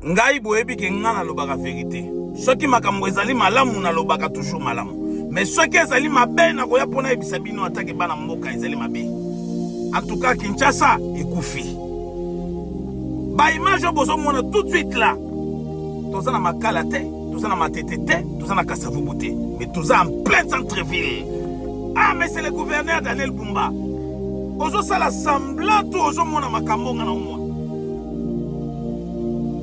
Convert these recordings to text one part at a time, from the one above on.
Ngai boyebi ke nga na lobaka vérité. Soki makambo ezali malamu na lobaka toujours malamu. Mais soki ezali mabe na koya pona ebisa bino atake bana mboka ezali mabe. En tout cas Kinshasa ekufi. Ba image bozo mona tout de suite là. Toza na makala te, toza na matete te, toza na Kasavubu te, mais toza en plein centre-ville. Ah mais c'est le gouverneur Daniel Bumba. Ozo sala semblant tout ozo mona makambo nga na moi.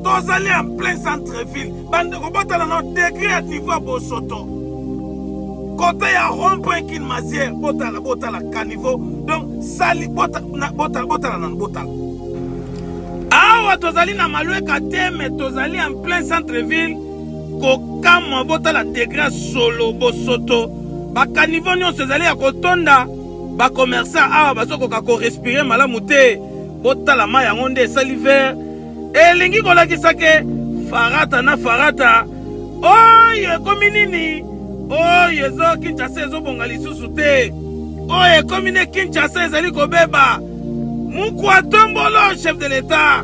Tozali en plein centre-ville. Bande kobota na degré à niveau Bosoto. Côté ya rond-point kin mazière, botala caniveau. Donc sali botala botala. Awa tozali na Malueka te, mais tozali en plein centre-ville. Kokamo botala degré solo Bosoto. Ba caniveau nyonso ezali ya kotonda. Ba commerçant awa bazokoka ko respirer malamu te. Botala ma yango nde esali vert. Elingi kolakisa ke farata na farata oyo ekomi nini oyo ezo Kinshasa ezobonga lisusu te oyo ekomi ne Kinshasa ezali kobeba Mukwa Tombolo chef de l'État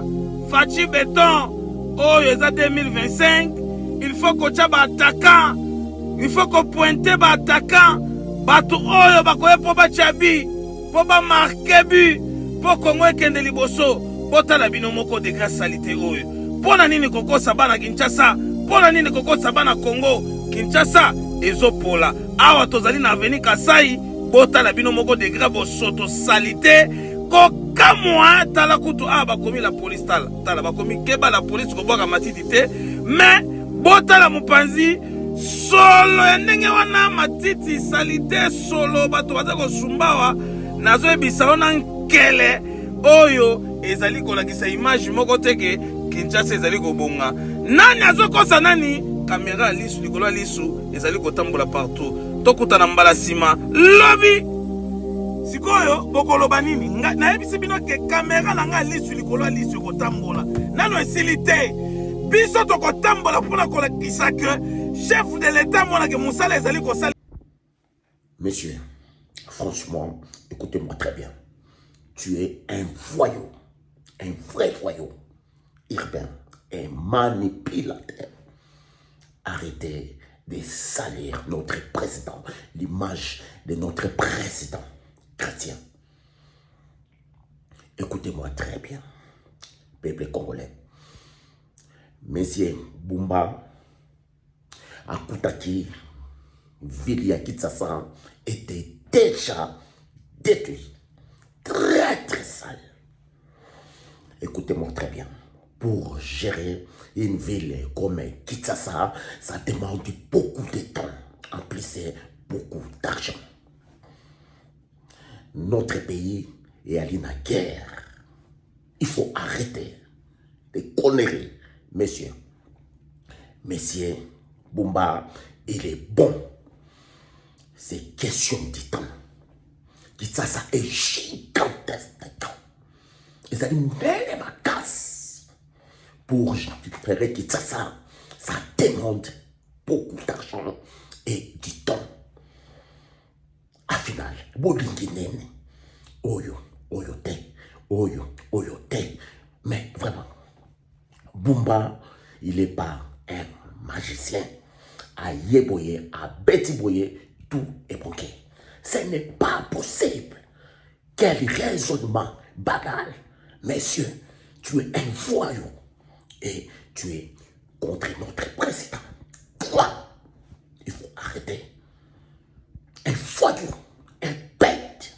Fachi Beton oyo eza 2025 il faut kocha ba attaquant il faut ko pointer ba attaquant bato oyo bakoye po ba chabi po ba marquer but po Kongo ekende liboso botala bino moko de grâce salité oyo pona nini kokosa bana Kinshasa pona nini kokosa bana Congo Kinshasa ezopola awa tozali na avenue Kasai botala bino moko de grâce bosoto salité kokamwa tala kutu bakomi la police tala bakomi keba la police kobwaka matiti te mais botala mopanzi solo ya ndenge wana matiti salité solo bato baza kosumbawa nazoyebisa ona nkele oyo ezali kolakisa image moko teke Kinshasa ezali kobonga nani azokosa nani caméra lisu likolo lisu ezali kotambola partout tokutana mbala sima lobi sikoyo bokoloba nini nayebisi bino ke caméra na nga lisu likolo lisu kotambola nano esili te biso tokotambola mpona kolakisa ke chef de l'état mona ke mosala ezali kosala. Monsieur, franchement, écoutez-moi très bien. Tu es un voyou, un vrai voyou, urbain et manipulateur. Arrêtez de salir notre président, l'image de notre président chrétien. Écoutez-moi très bien, peuple congolais. Monsieur Bumba, Akutaki, Vilia Kinshasa était déjà détruit. Très très sale. Écoutez-moi très bien. Pour gérer une ville comme Kinshasa, ça demande beaucoup de temps. En plus, c'est beaucoup d'argent. Notre pays est allé en guerre. Il faut arrêter de conneries, messieurs. Monsieur Bumba, il est bon. C'est question du temps. Kinshasa est gigantesque. Ils allaient mener ma casse. Pour récupérer Kinshasa, ça demande beaucoup d'argent et du temps. À final, Bolinginene, Oyo te. Mais vraiment, Bumba, il n'est pas un magicien. À Yeboye, à Betiboye, tout est bloqué. Ce n'est pas possible. Quel raisonnement banal. Messieurs, tu es un voyou et tu es contre notre président. Quoi? Il faut arrêter. Un voyou, un bête.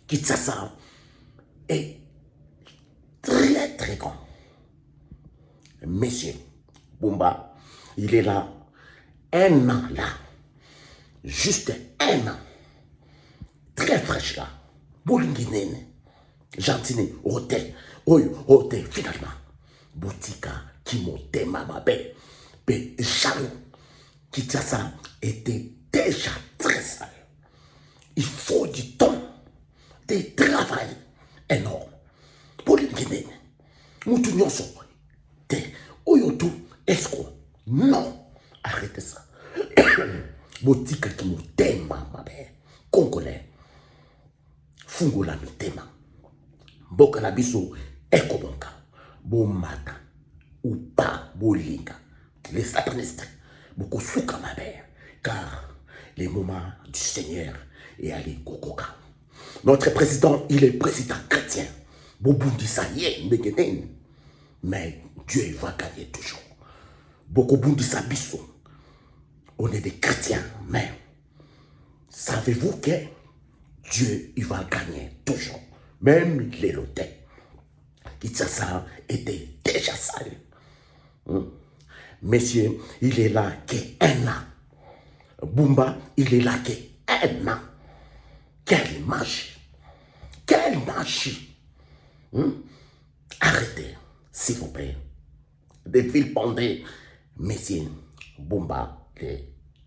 Kinshasa est très très grand. Messieurs, Bumba, il est là. Un an là. Juste un an. Très fraîche là. Bolinginene. Gentine. Hôtel. Hôtel finalement. Boutika. Kimotema mabe. Pe jaloux. Kinshasa était déjà très sale. Il faut du temps. De travail énorme. Bolinginene. Moutou nyonso. Te. Oyotu. Esco. Non. Arrêtez ça. Botika kimotema mabe. Congolais. Fungola mitema. Boka na biso ekobonga bomata ou pas bolinga les satanistes bokosuka mabe car le moment du Seigneur est allé kokoka. Notre président, il est président chrétien. Bobundisa ye mbengenen. Mais Dieu va gagner toujours. Bokobundisa biso. On est des chrétiens, mais savez-vous que Dieu, il va gagner toujours. Même les lotés. Kinshasa était déjà sale. Monsieur, il est là qu'un an. Bumba, il est là qu'un an. Quelle magie! Quelle magie! Arrêtez, s'il vous plaît, de vilipender Monsieur Bumba, le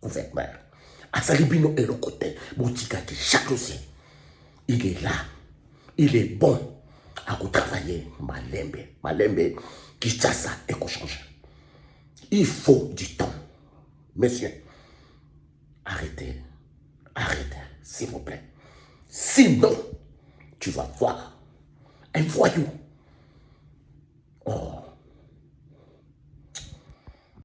gouverneur. Asalibino est le côté, Boutika qui jalousie. Il est là, il est bon à vous travailler. Malembe, Kinshasa et qu'on change. Il faut du temps. Monsieur, arrêtez, s'il vous plaît. Sinon, tu vas voir un voyou